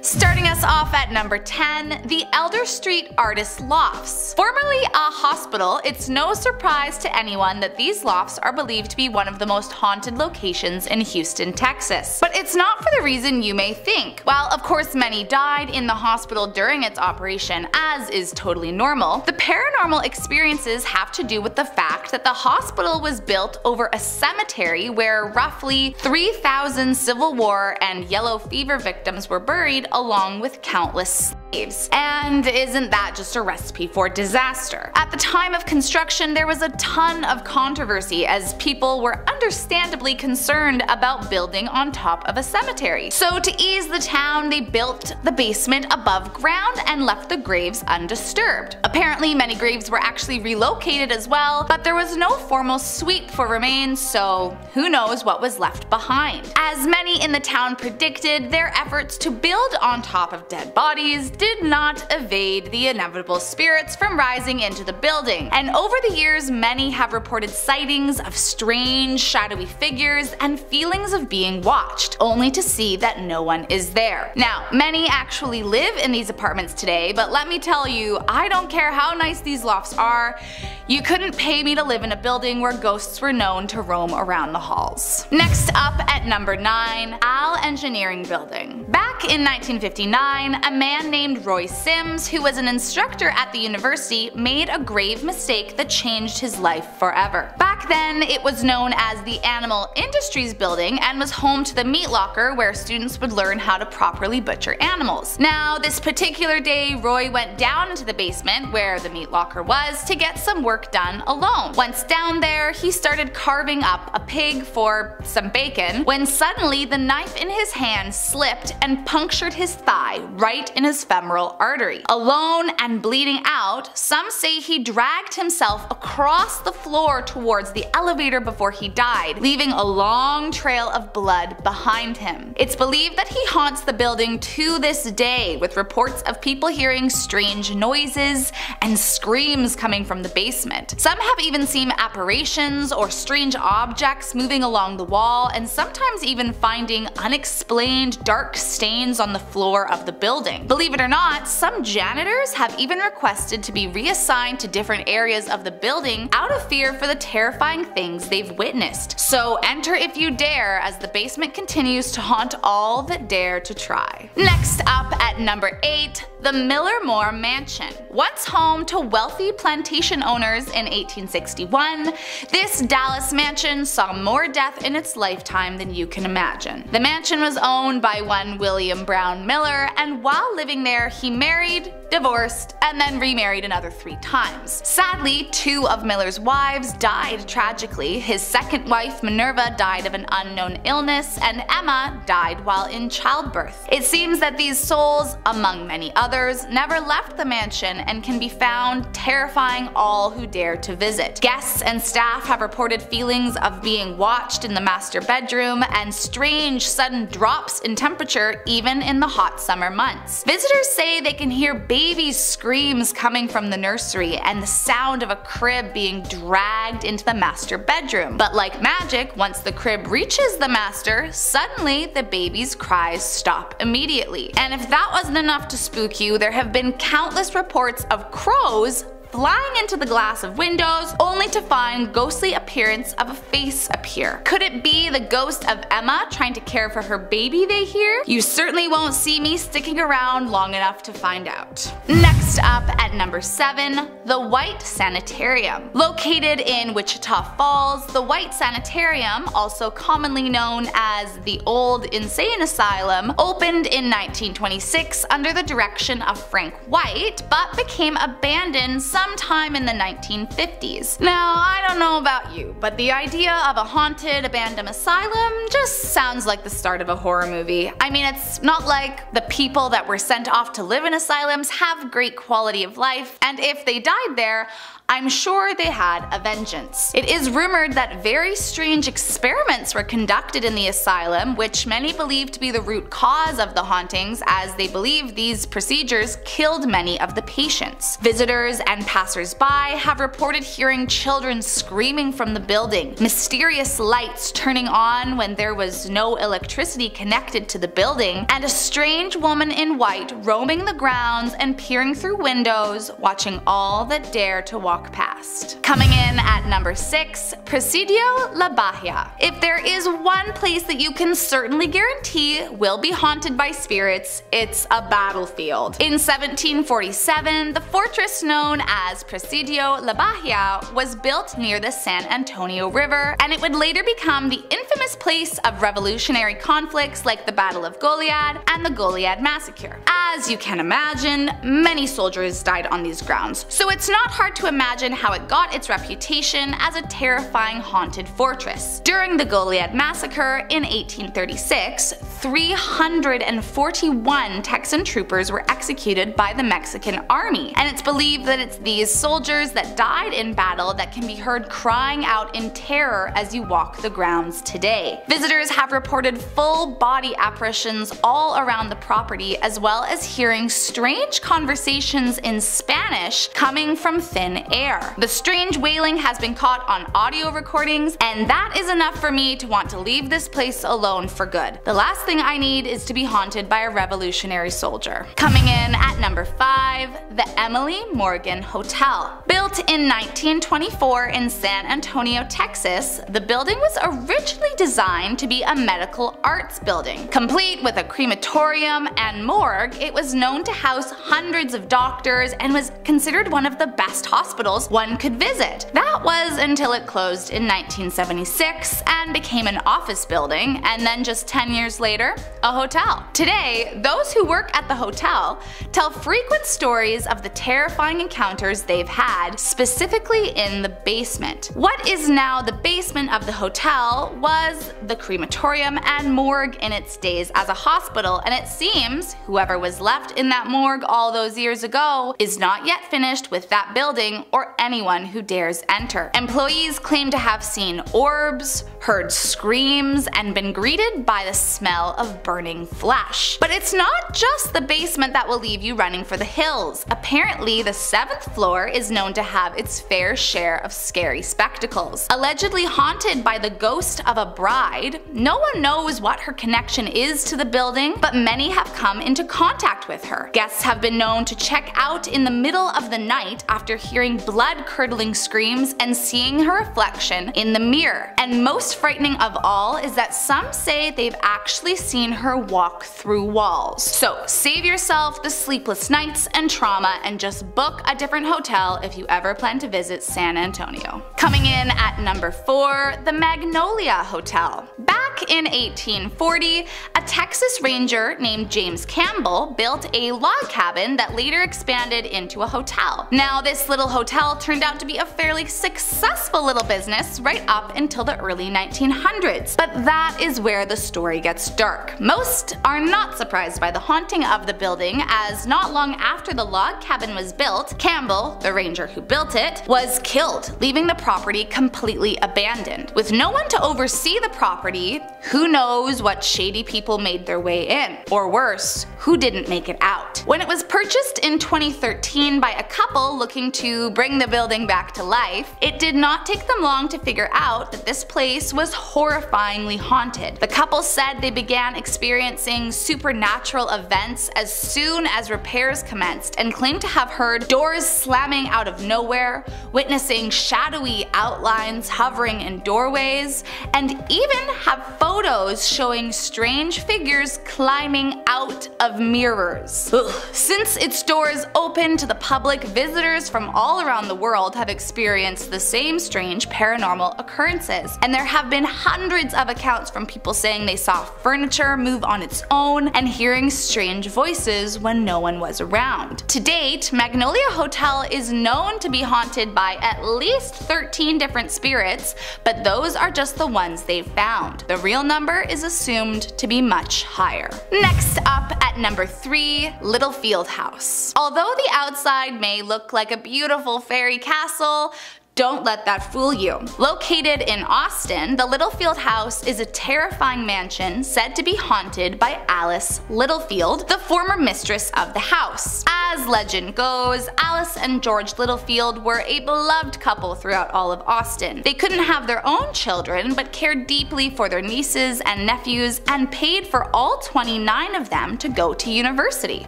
Starting us off at number 10, the Elder Street Artist Lofts. Formerly a hospital, it's no surprise to anyone that these lofts are believed to be one of the most haunted locations in Houston, Texas. But it's not for the reason you may think. While of course many died in the hospital during its operation, as is totally normal, the paranormal experiences have to do with the fact that the hospital was built over a cemetery where roughly 3,000 Civil War and yellow fever victims were buried, along with countless slaves. And isn't that just a recipe for disaster? At the time of construction, there was a ton of controversy as people were understandably concerned about building on top of a cemetery. So to ease the town, they built the basement above ground and left the graves undisturbed. Apparently many graves were actually relocated as well, but there was no formal sweep for remains, so who knows what was left behind. As many in the town predicted, their efforts to build on top of dead bodies did not evade the inevitable spirits from rising into the building, and over the years many have reported sightings of strange, shadowy figures and feelings of being watched, only to see that no one is there. Now, many actually live in these apartments today, but let me tell you, I don't care how nice these lofts are, you couldn't pay me to live in a building where ghosts were known to roam around the halls. Next up at number 9, Al Engineering Building. Back in 1959, a man named Roy Sims, who was an instructor at the university, made a grave mistake that changed his life forever. Back then, it was known as the Animal Industries Building and was home to the meat locker where students would learn how to properly butcher animals. Now, this particular day, Roy went down into the basement where the meat locker was to get some work done alone. Once down there, he started carving up a pig for some bacon when suddenly the knife in his hand slipped and punctured his thigh right in his femoral artery. Alone and bleeding out, some say he dragged himself across the floor towards the elevator before he died, leaving a long trail of blood behind him. It's believed that he haunts the building to this day, with reports of people hearing strange noises and screams coming from the basement. Some have even seen apparitions or strange objects moving along the wall, and sometimes even finding unexplained dark stains on the floor of the building. Believe it or not, some janitors have even requested to be reassigned to different areas of the building out of fear for the terrifying things they've witnessed. So enter if you dare, as the basement continues to haunt all that dare to try. Next up at number 8, the Miller Moore Mansion. Once home to wealthy plantation owners in 1861, this Dallas mansion saw more death in its lifetime than you can imagine. The mansion was owned by one William Brown Miller, and while living there he married, divorced, and then remarried another 3 times. Sadly, 2 of Miller's wives died tragically. His second wife, Minerva, died of an unknown illness, and Emma died while in childbirth. It seems that these souls, among many others, never left the mansion and can be found terrifying all who dare to visit. Guests and staff have reported feelings of being watched in the master bedroom and strange sudden drops in temperature even in the hot summer months. Visitors say they can hear babies' screams coming from the nursery and the sound of a crib being dragged into the master bedroom. But like magic, once the crib reaches the master, suddenly the baby's cries stop immediately. And if that wasn't enough to spook you, there have been countless reports of crows flying into the glass of windows only to find ghostly appearance of a face appear. Could it be the ghost of Emma trying to care for her baby they hear? You certainly won't see me sticking around long enough to find out. Next up at number 7, the White Sanitarium. Located in Wichita Falls, the White Sanitarium, also commonly known as the Old Insane Asylum, opened in 1926 under the direction of Frank White, but became abandoned sometime in the 1950s. Now, I don't know about you, but the idea of a haunted, abandoned asylum just sounds like the start of a horror movie. I mean, it's not like the people that were sent off to live in asylums have great quality of life, and if they died there, I'm sure they had a vengeance. It is rumored that very strange experiments were conducted in the asylum, which many believe to be the root cause of the hauntings, as they believe these procedures killed many of the patients. Visitors and and passers-by have reported hearing children screaming from the building, mysterious lights turning on when there was no electricity connected to the building, and a strange woman in white roaming the grounds and peering through windows, watching all that dare to walk past. Coming in at number 6, Presidio La Bahia. If there is one place that you can certainly guarantee will be haunted by spirits, it's a battlefield. In 1747, the fortress known as Presidio La Bahia was built near the San Antonio River, and it would later become the infamous place of revolutionary conflicts like the Battle of Goliad and the Goliad Massacre. As you can imagine, many soldiers died on these grounds, so it's not hard to imagine how it got its reputation as a terrifying haunted fortress. During the Goliad Massacre in 1836, 341 Texan troopers were executed by the Mexican army, and it's believed that it's these soldiers that died in battle that can be heard crying out in terror as you walk the grounds today. Visitors have reported full body apparitions all around the property, as well as hearing strange conversations in Spanish coming from thin air. The strange wailing has been caught on audio recordings, and that is enough for me to want to leave this place alone for good. The last thing I need is to be haunted by a revolutionary soldier. Coming in at number 5, the Emily Morgan Hotel. Built in 1924 in San Antonio, Texas, the building was originally designed to be a medical arts building. Complete with a crematorium and morgue, it was known to house hundreds of doctors and was considered one of the best hospitals one could visit. That was until it closed in 1976 and became an office building, and then just 10 years later, a hotel. Today, those who work at the hotel tell frequent stories of the terrifying encounters they've had, specifically in the basement. What is now the basement of the hotel was the crematorium and morgue in its days as a hospital, and it seems whoever was left in that morgue all those years ago is not yet finished with that building or anyone who dares enter. Employees claim to have seen orbs, heard screams, and been greeted by the smell of burning flesh. But it's not just the basement that will leave you running for the hills. Apparently, the 7th floor is known to have its fair share of scary spectacles. Allegedly haunted by the ghost of a bride, no one knows what her connection is to the building, but many have come into contact with her. Guests have been known to check out in the middle of the night after hearing blood-curdling screams and seeing her reflection in the mirror. And most frightening of all is that some say they've actually seen her walk through walls. So save yourself the sleepless nights and trauma and just book a different hotel if you ever plan to visit San Antonio. Coming in at number 4, the Magnolia Hotel. Back in 1840, a Texas Ranger named James Campbell built a log cabin that later expanded into a hotel. Now, this little hotel turned out to be a fairly successful little business right up until the early 1900s, but that is where the story gets dark. Most are not surprised by the haunting of the building, as not long after the log cabin was built, Campbell, the ranger who built it, was killed, leaving the property completely abandoned. With no one to oversee the property, who knows what shady people made their way in, or worse, who didn't make it out. When it was purchased in 2013 by a couple looking to bring the building back to life, it did not take them long to figure out that this place was horrifyingly haunted. The couple said they began experiencing supernatural events as soon as repairs commenced, and claimed to have heard doors slamming out of nowhere, witnessing shadowy outlines hovering in doorways, and even have photos showing strange figures climbing out of mirrors. Ugh. Since its doors opened to the public, visitors from all around the world have experienced the same strange paranormal occurrences, and there have been hundreds of accounts from people saying they saw furniture move on its own and hearing strange voices when no one was around. To date, Magnolia Hotel is known to be haunted by at least 13 different spirits, but those are just the ones they've found. The real number is assumed to be much higher. Next up at number 3, Little Field House. Although the outside may look like a beautiful fairy castle, Don't let that fool you. Located in Austin, the Littlefield house is a terrifying mansion said to be haunted by Alice Littlefield, the former mistress of the house. As legend goes, Alice and George Littlefield were a beloved couple throughout all of Austin. They couldn't have their own children, but cared deeply for their nieces and nephews and paid for all 29 of them to go to university.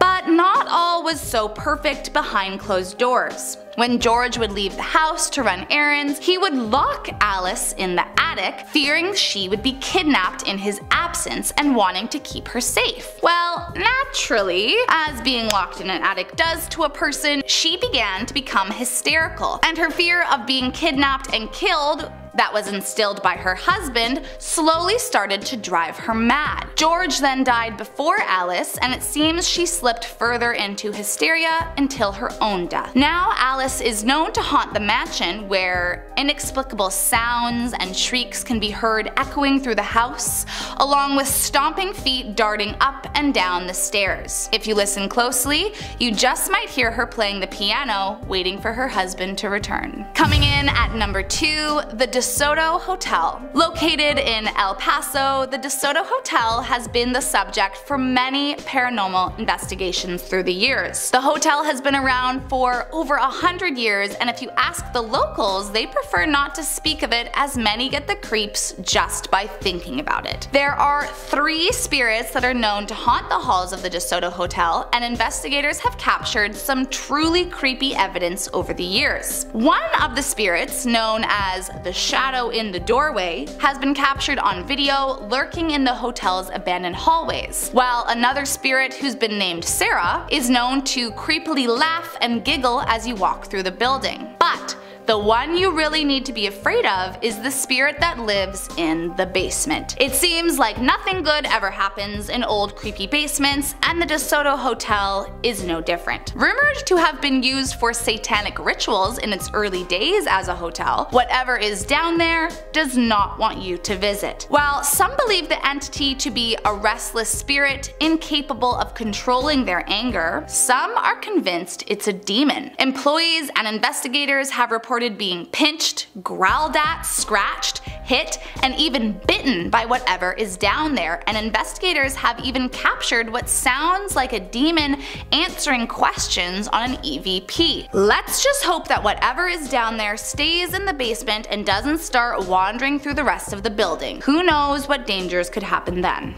But not all was so perfect behind closed doors. When George would leave the house to run errands, he would lock Alice in the attic, fearing she would be kidnapped in his absence and wanting to keep her safe. Well, naturally, as being locked in an attic does to a person, she began to become hysterical, and her fear of being kidnapped and killed that was instilled by her husband slowly started to drive her mad. George then died before Alice, and it seems she slipped further into hysteria until her own death. Now Alice is known to haunt the mansion, where inexplicable sounds and shrieks can be heard echoing through the house, along with stomping feet darting up and down the stairs. If you listen closely, you just might hear her playing the piano, waiting for her husband to return. Coming in at number 2, the DeSoto Hotel. Located in El Paso, the DeSoto Hotel has been the subject for many paranormal investigations through the years. The hotel has been around for over 100 years, and if you ask the locals, they prefer not to speak of it, as many get the creeps just by thinking about it. There are 3 spirits that are known to haunt the halls of the DeSoto Hotel, and investigators have captured some truly creepy evidence over the years. One of the spirits, known as the shadow in the doorway, has been captured on video lurking in the hotel's abandoned hallways, while another spirit, who's been named Sarah, is known to creepily laugh and giggle as you walk through the building. But the one you really need to be afraid of is the spirit that lives in the basement. It seems like nothing good ever happens in old creepy basements, and the DeSoto Hotel is no different. Rumored to have been used for satanic rituals in its early days as a hotel, whatever is down there does not want you to visit. While some believe the entity to be a restless spirit incapable of controlling their anger, some are convinced it's a demon. Employees and investigators have reported being pinched, growled at, scratched, hit, and even bitten by whatever is down there, and investigators have even captured what sounds like a demon answering questions on an EVP. Let's just hope that whatever is down there stays in the basement and doesn't start wandering through the rest of the building. Who knows what dangers could happen then.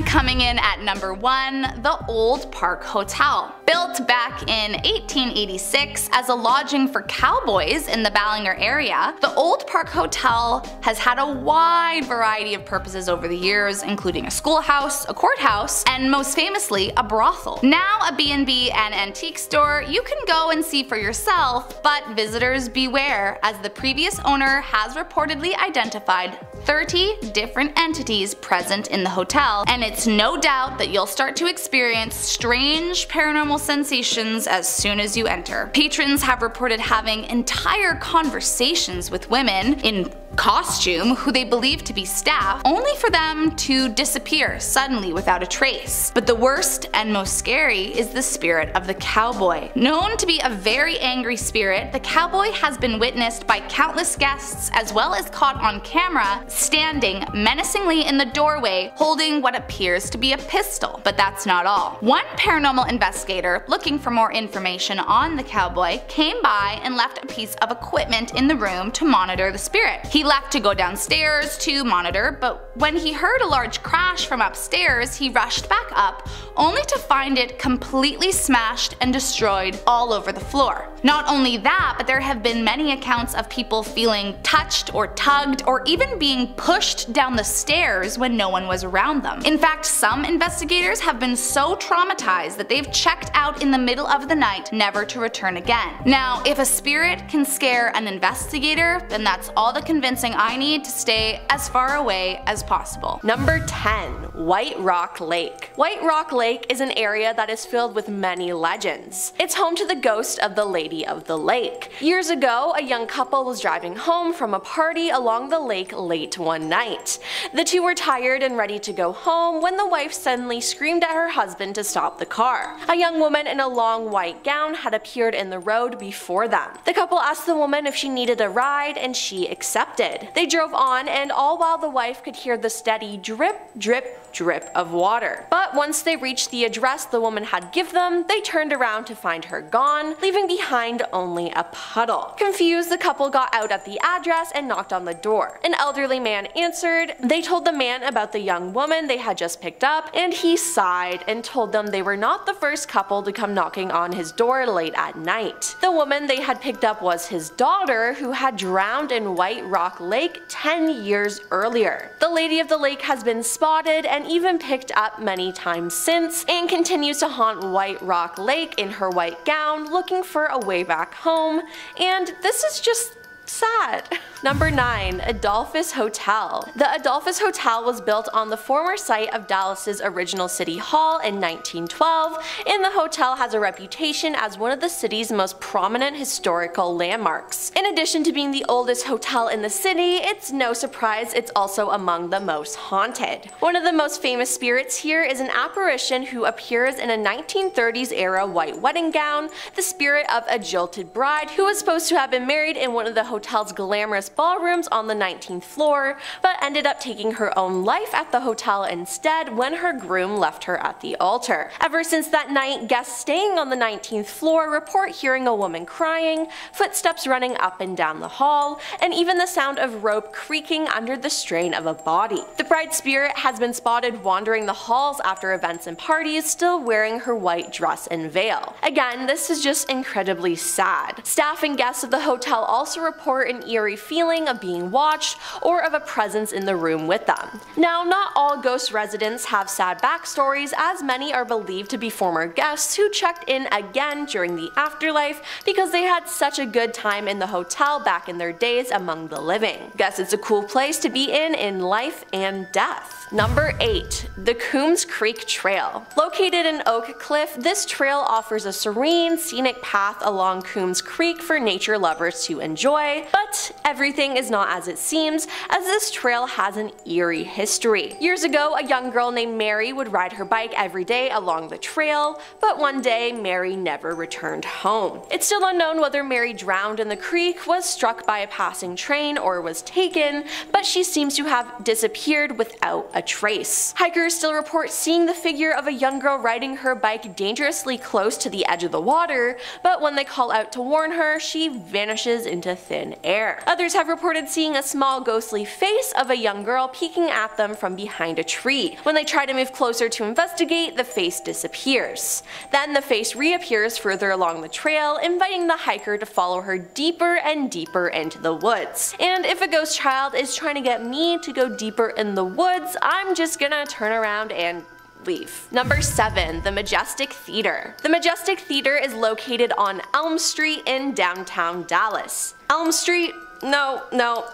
Coming in at number 1, the Old Park Hotel. Built back in 1886 as a lodging for cowboys in the Ballinger area, the Old Park Hotel has had a wide variety of purposes over the years, including a schoolhouse, a courthouse, and most famously, a brothel. Now a B&B and antique store you can go and see for yourself, but visitors beware, as the previous owner has reportedly identified 30 different entities present in the hotel, and it's no doubt that you'll start to experience strange paranormal sensations as soon as you enter. Patrons have reported having entire conversations with women in costume who they believe to be staff, only for them to disappear suddenly without a trace. But the worst and most scary is the spirit of the cowboy. Known to be a very angry spirit, the cowboy has been witnessed by countless guests, as well as caught on camera standing menacingly in the doorway holding what appears to be a pistol. But that's not all. One paranormal investigator, looking for more information on the cowboy, came by and left a piece of equipment in the room to monitor the spirit. He left to go downstairs to monitor, but when he heard a large crash from upstairs, he rushed back up, only to find it completely smashed and destroyed all over the floor. Not only that, but there have been many accounts of people feeling touched or tugged or even being pushed down the stairs when no one was around them. In fact, some investigators have been so traumatized that they've checked out in the middle of the night, never to return again. Now, if a spirit can scare an investigator, then that's all the convincing I need to stay as far away as possible. Number 10. White Rock Lake. White Rock Lake is an area that is filled with many legends. It's home to the ghost of the Lady of the Lake. Years ago, a young couple was driving home from a party along the lake late one night. The two were tired and ready to go home when the wife suddenly screamed at her husband to stop the car. A young woman in a long white gown had appeared in the road before them. The couple asked the woman if she needed a ride and she accepted. They drove on, and all while the wife could hear the steady drip, drip, drip of water. But once they reached the address the woman had given them, they turned around to find her gone, leaving behind only a puddle. Confused, the couple got out at the address and knocked on the door. An elderly man answered. They told the man about the young woman they had just picked up, and he sighed and told them they were not the first couple to come knocking on his door late at night. The woman they had picked up was his daughter, who had drowned in White Rock Lake 10 years earlier. The Lady of the Lake has been spotted and even picked up many times since, and continues to haunt White Rock Lake in her white gown, looking for a way back home, and this is just sad. Number 9. Adolphus Hotel. The Adolphus Hotel was built on the former site of Dallas's original City Hall in 1912, and the hotel has a reputation as one of the city's most prominent historical landmarks. In addition to being the oldest hotel in the city, it's no surprise it's also among the most haunted. One of the most famous spirits here is an apparition who appears in a 1930s era white wedding gown, the spirit of a jilted bride who was supposed to have been married in one of the hotel's glamorous ballrooms on the 19th floor, but ended up taking her own life at the hotel instead when her groom left her at the altar. Ever since that night, guests staying on the 19th floor report hearing a woman crying, footsteps running up and down the hall, and even the sound of rope creaking under the strain of a body. The bride spirit has been spotted wandering the halls after events and parties, still wearing her white dress and veil. Again, this is just incredibly sad. Staff and guests of the hotel also report an eerie feeling of being watched or of a presence in the room with them. Now, not all ghost residents have sad backstories, as many are believed to be former guests who checked in again during the afterlife because they had such a good time in the hotel back in their days among the living. Guess it's a cool place to be in life and death. Number 8. The Coombs Creek Trail. Located in Oak Cliff, this trail offers a serene, scenic path along Coombs Creek for nature lovers to enjoy, but everything is not as it seems, as this trail has an eerie history. Years ago, a young girl named Mary would ride her bike every day along the trail, but one day Mary never returned home. It's still unknown whether Mary drowned in the creek, was struck by a passing train, or was taken, but she seems to have disappeared without a trace. Hikers still report seeing the figure of a young girl riding her bike dangerously close to the edge of the water, but when they call out to warn her, she vanishes into thin air. Others have reported seeing a small ghostly face of a young girl peeking at them from behind a tree. When they try to move closer to investigate, the face disappears. Then the face reappears further along the trail, inviting the hiker to follow her deeper and deeper into the woods. And if a ghost child is trying to get me to go deeper in the woods, I'm just gonna turn around and leave. Number 7. The Majestic Theater. The Majestic Theater is located on Elm Street in downtown Dallas. Elm Street? No,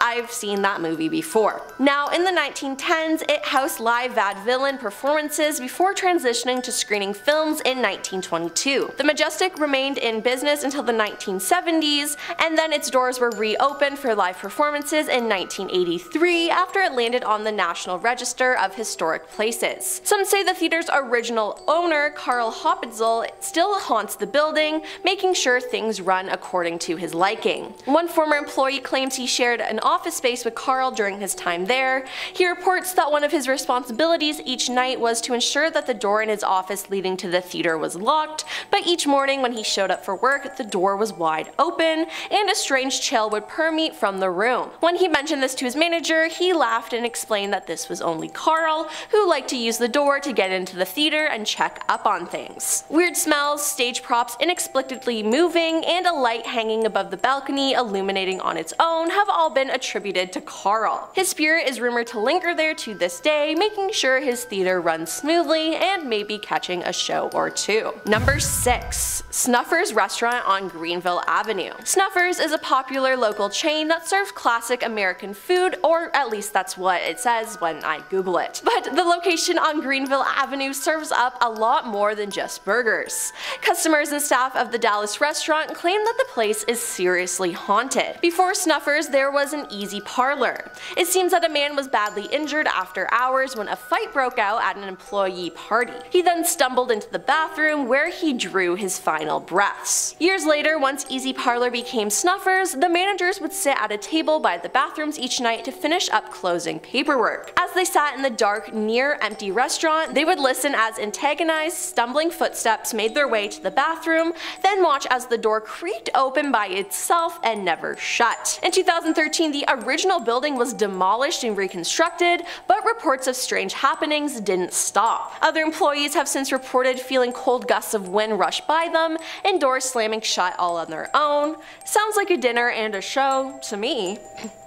I've seen that movie before. Now, in the 1910s, it housed live vaudevillian performances before transitioning to screening films in 1922. The Majestic remained in business until the 1970s, and then its doors were reopened for live performances in 1983 after it landed on the National Register of Historic Places. Some say the theater's original owner, Carl Hopitzel, still haunts the building, making sure things run according to his liking. One former employee claims he shared an office space with Carl during his time there. He reports that one of his responsibilities each night was to ensure that the door in his office leading to the theater was locked, but each morning when he showed up for work, the door was wide open, and a strange chill would permeate from the room. When he mentioned this to his manager, he laughed and explained that this was only Carl, who liked to use the door to get into the theater and check up on things. Weird smells, stage props inexplicably moving, and a light hanging above the balcony illuminating on its own own have all been attributed to Carl. His spirit is rumored to linger there to this day, making sure his theater runs smoothly and maybe catching a show or two. Number 6. Snuffers Restaurant on Greenville Avenue. Snuffers is a popular local chain that serves classic American food, or at least that's what it says when I Google it. But the location on Greenville Avenue serves up a lot more than just burgers. Customers and staff of the Dallas restaurant claim that the place is seriously haunted. Before Snuffers, there was an easy parlor. It seems that a man was badly injured after hours when a fight broke out at an employee party. He then stumbled into the bathroom where he drew his final breaths. Years later, once Easy Parlor became Snuffers, the managers would sit at a table by the bathrooms each night to finish up closing paperwork. As they sat in the dark, near empty restaurant, they would listen as antagonized, stumbling footsteps made their way to the bathroom, then watch as the door creaked open by itself and never shut. In 2013, the original building was demolished and reconstructed, but reports of strange happenings didn't stop. Other employees have since reported feeling cold gusts of wind rush by them and doors slamming shut all on their own. Sounds like a dinner and a show to me.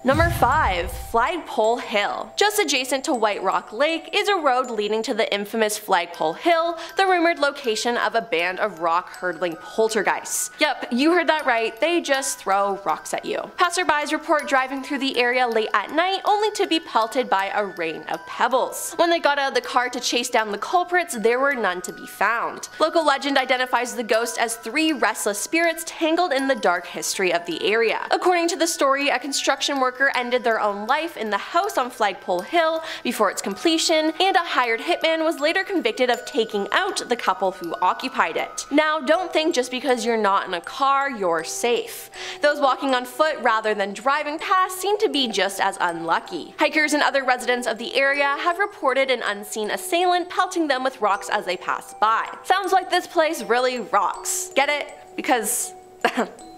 Number 5. Flagpole Hill. Just adjacent to White Rock Lake is a road leading to the infamous Flagpole Hill, the rumored location of a band of rock-hurdling poltergeists. Yep, you heard that right, they just throw rocks at you. Passerbys report driving through the area late at night only to be pelted by a rain of pebbles. When they got out of the car to chase down the culprits, there were none to be found. Local legend identifies the ghost as 3 restless spirits tangled in the dark history of the area. According to the story, a construction worker ended their own life in the house on Flagpole Hill before its completion, and a hired hitman was later convicted of taking out the couple who occupied it. Now, don't think just because you're not in a car, you're safe. Those walking on foot rather than driving past seem to be just as unlucky. Hikers and other residents of the area have reported an unseen assailant pelting them with rocks as they pass by. Sounds like this place really rocks. Get it? Because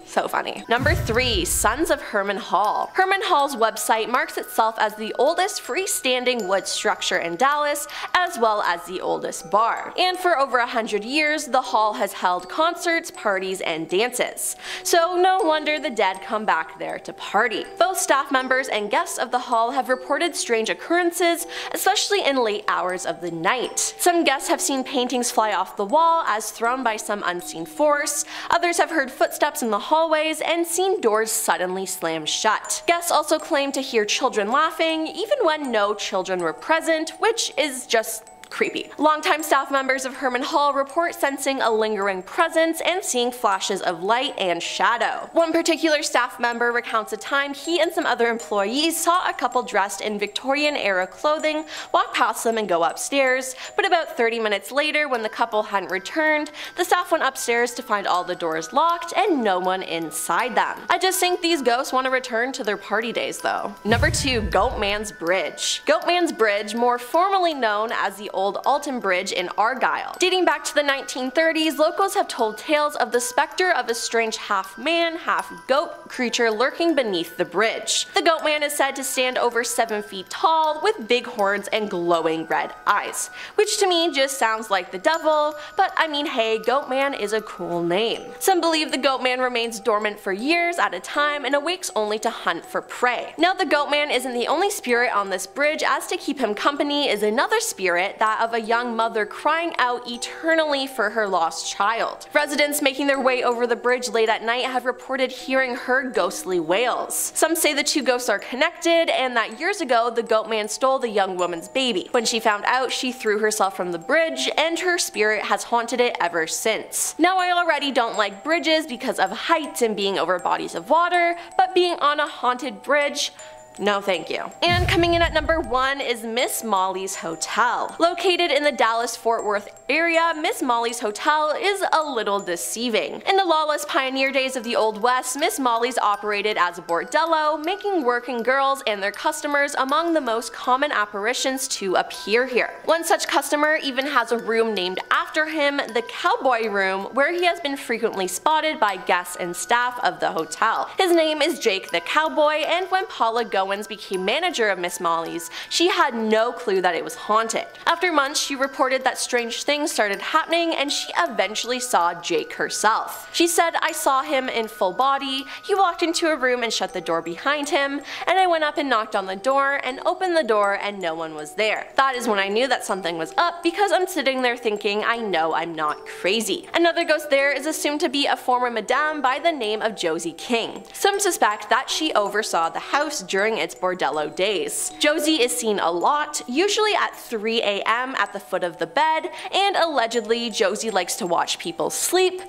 so funny. Number 3. Sons of Herman Hall. Herman Hall's website marks itself as the oldest freestanding wood structure in Dallas, as well as the oldest bar. And for over 100 years, the hall has held concerts, parties, and dances. So no wonder the dead come back there to party. Both staff members and guests of the hall have reported strange occurrences, especially in late hours of the night. Some guests have seen paintings fly off the wall as thrown by some unseen force. Others have heard footsteps in the hallways and seen doors suddenly slam shut. Guests also claim to hear children laughing, even when no children were present, which is just creepy. Longtime staff members of Herman Hall report sensing a lingering presence and seeing flashes of light and shadow. One particular staff member recounts a time he and some other employees saw a couple dressed in Victorian-era clothing walk past them and go upstairs, but about 30 minutes later, when the couple hadn't returned, the staff went upstairs to find all the doors locked and no one inside them. I just think these ghosts want to return to their party days though. Number 2. Goatman's Bridge. Goatman's Bridge, more formally known as the Old Alton Bridge in Argyle. Dating back to the 1930s, locals have told tales of the specter of a strange half-man, half-goat creature lurking beneath the bridge. The goat man is said to stand over 7 feet tall with big horns and glowing red eyes, which to me just sounds like the devil, but I mean hey, goat man is a cool name. Some believe the goat man remains dormant for years at a time and awakes only to hunt for prey. Now the goat man isn't the only spirit on this bridge, as to keep him company is another spirit, that of a young mother crying out eternally for her lost child. Residents making their way over the bridge late at night have reported hearing her ghostly wails. Some say the two ghosts are connected and that years ago the goat man stole the young woman's baby. When she found out, she threw herself from the bridge and her spirit has haunted it ever since. Now I already don't like bridges because of heights and being over bodies of water, but being on a haunted bridge, no thank you. And coming in at number 1 is Miss Molly's Hotel. Located in the Dallas-Fort Worth area, Miss Molly's Hotel is a little deceiving. In the lawless pioneer days of the Old West, Miss Molly's operated as a bordello, making working girls and their customers among the most common apparitions to appear here. One such customer even has a room named after him, the Cowboy Room, where he has been frequently spotted by guests and staff of the hotel. His name is Jake the Cowboy, and when Paula Goen Owens became manager of Miss Molly's, she had no clue that it was haunted. After months, she reported that strange things started happening and she eventually saw Jake herself. She said, "I saw him in full body, he walked into a room and shut the door behind him, and I went up and knocked on the door and opened the door and no one was there. That is when I knew that something was up because I'm sitting there thinking I know I'm not crazy." Another ghost there is assumed to be a former madame by the name of Josie King. Some suspect that she oversaw the house during its bordello days. Josie is seen a lot, usually at 3 a.m. at the foot of the bed, and allegedly Josie likes to watch people sleep.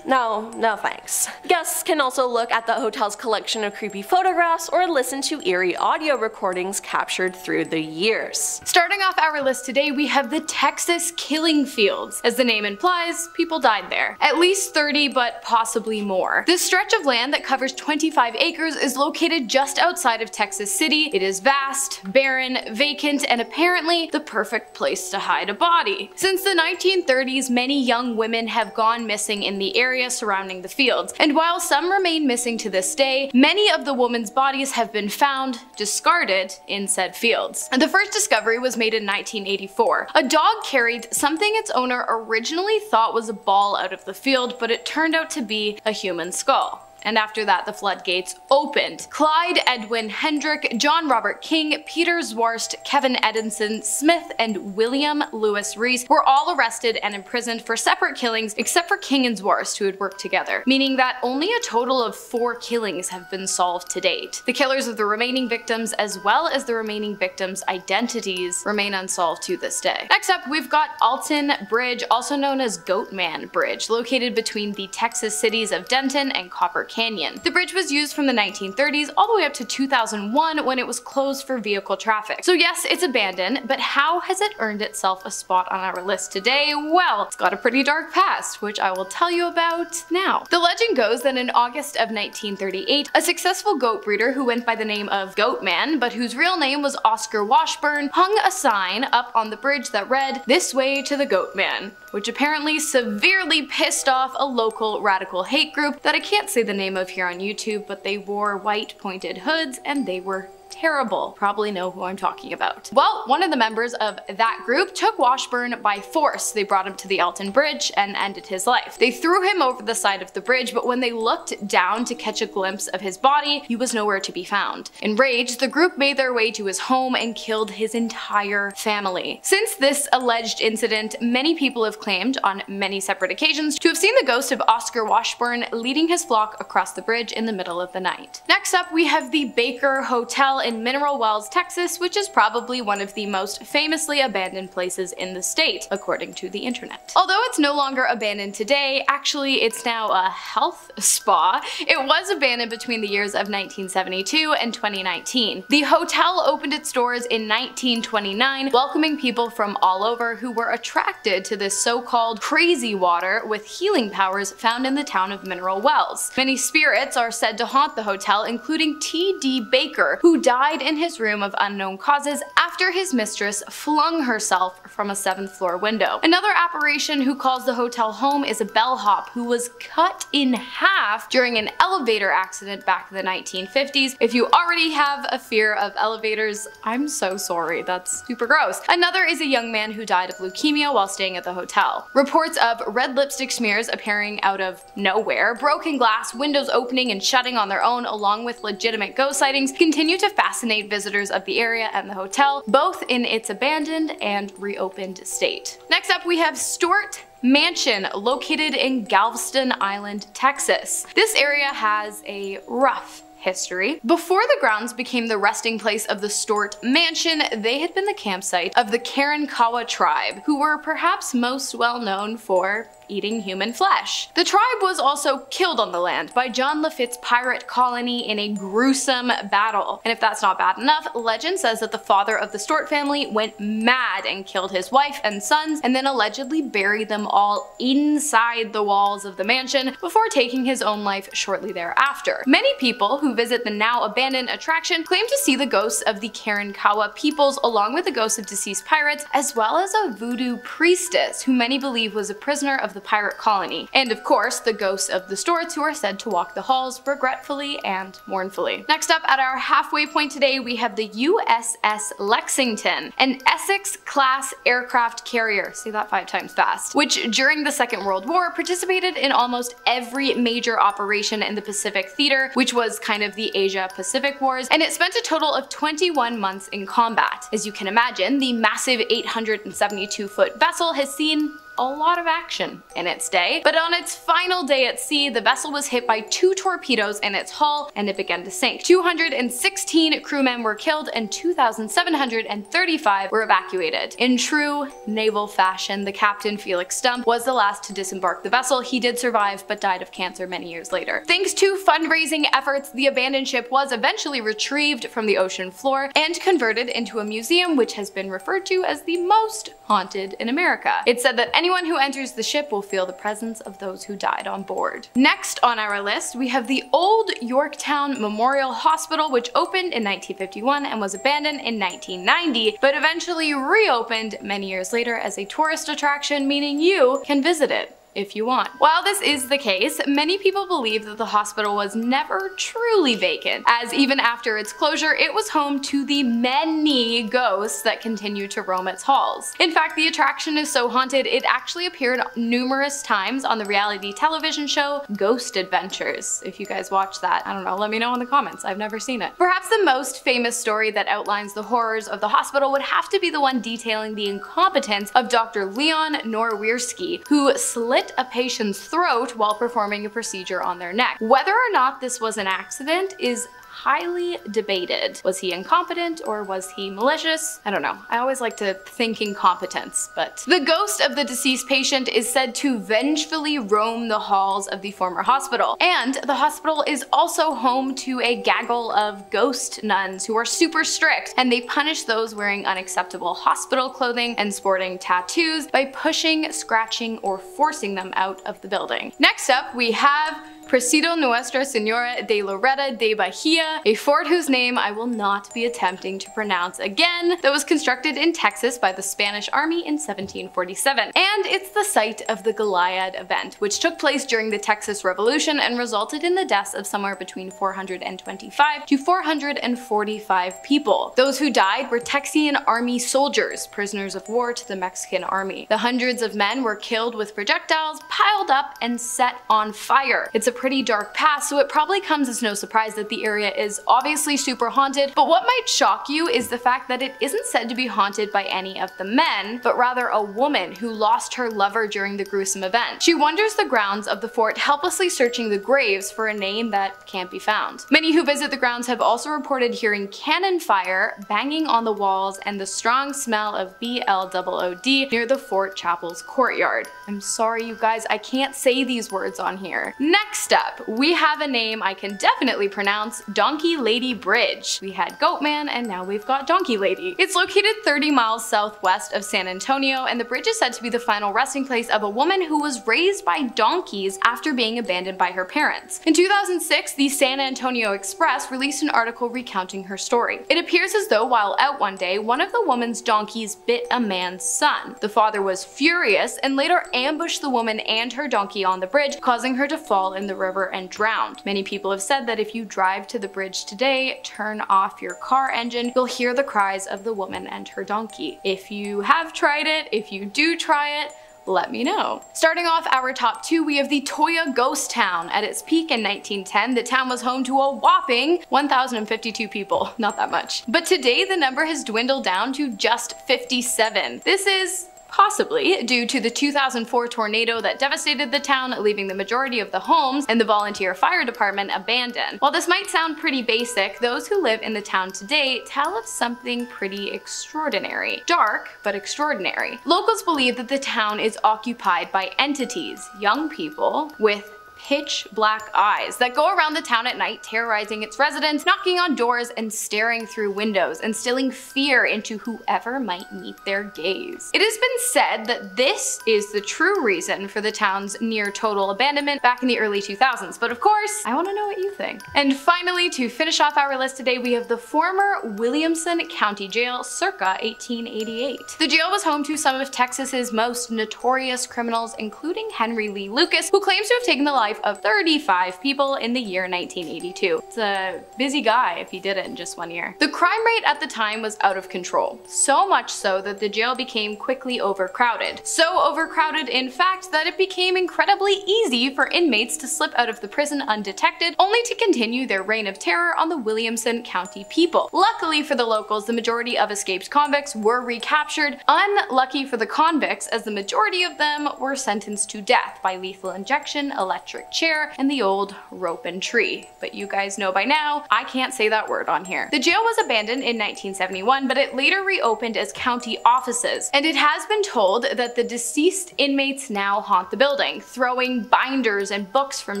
No thanks. Guests can also look at the hotel's collection of creepy photographs or listen to eerie audio recordings captured through the years. Starting off our list today, we have the Texas Killing Fields. As the name implies, people died there. At least 30, but possibly more. This stretch of land that covers 25 acres is located just outside of Texas City. It is vast, barren, vacant, and apparently the perfect place to hide a body. Since the 1930s, many young women have gone missing in the area surrounding the fields, and while some remain missing to this day, many of the women's bodies have been found, discarded, in said fields. The first discovery was made in 1984. A dog carried something its owner originally thought was a ball out of the field, but it turned out to be a human skull. And after that, the floodgates opened. Clyde Edwin Hendrick, John Robert King, Peter Zwarst, Kevin Edinson Smith, and William Lewis Reese were all arrested and imprisoned for separate killings, except for King and Zwarst, who had worked together, meaning that only a total of 4 killings have been solved to date. The killers of the remaining victims, as well as the remaining victims' identities, remain unsolved to this day. Next up, we've got Alton Bridge, also known as Goatman Bridge, located between the Texas cities of Denton and Copper Canyon. The bridge was used from the 1930s all the way up to 2001 when it was closed for vehicle traffic. So yes, it's abandoned, but how has it earned itself a spot on our list today? Well, it's got a pretty dark past, which I will tell you about now. The legend goes that in August of 1938, a successful goat breeder who went by the name of Goatman, but whose real name was Oscar Washburn, hung a sign up on the bridge that read, "This way to the Goatman," which apparently severely pissed off a local radical hate group that I can't say the name of here on YouTube, but they wore white pointed hoods and they were terrible. Probably know who I'm talking about. Well, one of the members of that group took Washburn by force. They brought him to the Alton Bridge and ended his life. They threw him over the side of the bridge, but when they looked down to catch a glimpse of his body, he was nowhere to be found. Enraged, the group made their way to his home and killed his entire family. Since this alleged incident, many people have claimed on many separate occasions to have seen the ghost of Oscar Washburn leading his flock across the bridge in the middle of the night. Next up, we have the Baker Hotel in Mineral Wells, Texas, which is probably one of the most famously abandoned places in the state, according to the internet. Although it's no longer abandoned today, actually it's now a health spa. It was abandoned between the years of 1972 and 2019. The hotel opened its doors in 1929, welcoming people from all over who were attracted to this so-called crazy water with healing powers found in the town of Mineral Wells. Many spirits are said to haunt the hotel, including T.D. Baker, who died in his room of unknown causes after his mistress flung herself from a 7th floor window. Another apparition who calls the hotel home is a bellhop who was cut in half during an elevator accident back in the 1950s. If you already have a fear of elevators, I'm so sorry, that's super gross. Another is a young man who died of leukemia while staying at the hotel. Reports of red lipstick smears appearing out of nowhere, broken glass, windows opening and shutting on their own, along with legitimate ghost sightings, continue to fascinate visitors of the area and the hotel, both in its abandoned and reopened state. Next up, we have Stuart Mansion, located in Galveston Island, Texas. This area has a rough history. Before the grounds became the resting place of the Stuart Mansion, they had been the campsite of the Karankawa tribe, who were perhaps most well known for eating human flesh. The tribe was also killed on the land by John Lafitte's pirate colony in a gruesome battle. And if that's not bad enough, legend says that the father of the Stuart family went mad and killed his wife and sons, and then allegedly buried them all inside the walls of the mansion before taking his own life shortly thereafter. Many people who visit the now abandoned attraction claim to see the ghosts of the Karankawa peoples along with the ghosts of deceased pirates, as well as a voodoo priestess who many believe was a prisoner of of the pirate colony. And of course, the ghosts of the Stuarts who are said to walk the halls regretfully and mournfully. Next up at our halfway point today, we have the USS Lexington, an Essex-class aircraft carrier, say that 5 times fast, which during the Second World War participated in almost every major operation in the Pacific Theater, which was kind of the Asia-Pacific Wars, and it spent a total of 21 months in combat. As you can imagine, the massive 872-foot vessel has seen a lot of action in its day, but on its final day at sea, the vessel was hit by 2 torpedoes in its hull and it began to sink. 216 crewmen were killed and 2,735 were evacuated. In true naval fashion, the captain, Felix Stump, was the last to disembark the vessel. He did survive, but died of cancer many years later. Thanks to fundraising efforts, the abandoned ship was eventually retrieved from the ocean floor and converted into a museum, which has been referred to as the most haunted in America. It's said that anyone who enters the ship will feel the presence of those who died on board. Next on our list, we have the Old Yorktown Memorial Hospital, which opened in 1951 and was abandoned in 1990, but eventually reopened many years later as a tourist attraction, meaning you can visit it if you want. While this is the case, many people believe that the hospital was never truly vacant, as even after its closure, it was home to the many ghosts that continue to roam its halls. In fact, the attraction is so haunted, it actually appeared numerous times on the reality television show Ghost Adventures. If you guys watch that, I don't know, let me know in the comments. I've never seen it. Perhaps the most famous story that outlines the horrors of the hospital would have to be the one detailing the incompetence of Dr. Leon Norwierski, who slit a patient's throat while performing a procedure on their neck. Whether or not this was an accident is highly debated. Was he incompetent or was he malicious? I don't know. I always like to think incompetence, but the ghost of the deceased patient is said to vengefully roam the halls of the former hospital. And the hospital is also home to a gaggle of ghost nuns who are super strict, and they punish those wearing unacceptable hospital clothing and sporting tattoos by pushing, scratching, or forcing them out of the building. Next up, we have Presidio Nuestra Señora de Loretta de Bahia, a fort whose name I will not be attempting to pronounce again, that was constructed in Texas by the Spanish Army in 1747. And it's the site of the Goliad event, which took place during the Texas Revolution and resulted in the deaths of somewhere between 425 to 445 people. Those who died were Texian army soldiers, prisoners of war to the Mexican army. The hundreds of men were killed with projectiles piled up and set on fire. It's a pretty dark past, so it probably comes as no surprise that the area is obviously super haunted, but what might shock you is the fact that it isn't said to be haunted by any of the men, but rather a woman who lost her lover during the gruesome event. She wanders the grounds of the fort, helplessly searching the graves for a name that can't be found. Many who visit the grounds have also reported hearing cannon fire, banging on the walls, and the strong smell of BLOOD near the fort chapel's courtyard. I'm sorry you guys, I can't say these words on here. Next up, we have a name I can definitely pronounce, Donkey Lady Bridge. We had Goatman and now we've got Donkey Lady. It's located 30 miles southwest of San Antonio, and the bridge is said to be the final resting place of a woman who was raised by donkeys after being abandoned by her parents. In 2006, the San Antonio Express released an article recounting her story. It appears as though while out one day, one of the woman's donkeys bit a man's son. The father was furious and later ambushed the woman and her donkey on the bridge, causing her to fall in the river and drowned. Many people have said that if you drive to the bridge today, turn off your car engine, you'll hear the cries of the woman and her donkey. If you have tried it, if you do try it, let me know. Starting off our top 2, we have the Toya Ghost Town. At its peak in 1910, the town was home to a whopping 1,052 people. Not that much. But today, the number has dwindled down to just 57. This is possibly due to the 2004 tornado that devastated the town, leaving the majority of the homes and the volunteer fire department abandoned. While this might sound pretty basic, those who live in the town today tell of something pretty extraordinary. Dark, but extraordinary. Locals believe that the town is occupied by entities, young people with pitch black eyes that go around the town at night, terrorizing its residents, knocking on doors and staring through windows, instilling fear into whoever might meet their gaze. It has been said that this is the true reason for the town's near total abandonment back in the early 2000s, but of course, I want to know what you think. And finally, to finish off our list today, we have the former Williamson County Jail circa 1888. The jail was home to some of Texas's most notorious criminals, including Henry Lee Lucas, who claims to have taken the life of 35 people in the year 1982. It's a busy guy if he did it in just 1 year. The crime rate at the time was out of control, so much so that the jail became quickly overcrowded. So overcrowded, in fact, that it became incredibly easy for inmates to slip out of the prison undetected, only to continue their reign of terror on the Williamson County people. Luckily for the locals, the majority of escaped convicts were recaptured. Unlucky for the convicts, as the majority of them were sentenced to death by lethal injection, electric chair, and the old rope and tree. But you guys know by now, I can't say that word on here. The jail was abandoned in 1971, but it later reopened as county offices, and it has been told that the deceased inmates now haunt the building, throwing binders and books from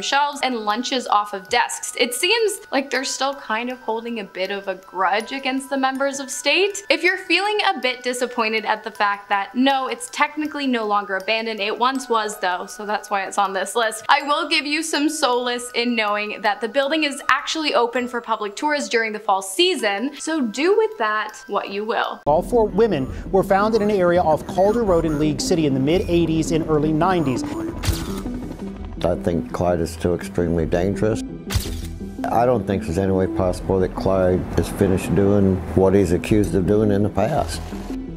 shelves and lunches off of desks. It seems like they're still kind of holding a bit of a grudge against the members of state. If you're feeling a bit disappointed at the fact that no, it's technically no longer abandoned, it once was though, so that's why it's on this list, I will give you some solace in knowing that the building is actually open for public tours during the fall season, so do with that what you will. All 4 women were found in an area off Calder Road in League City in the mid-80s and early 90s. I think Clyde is still extremely dangerous. I don't think there's any way possible that Clyde is finished doing what he's accused of doing in the past.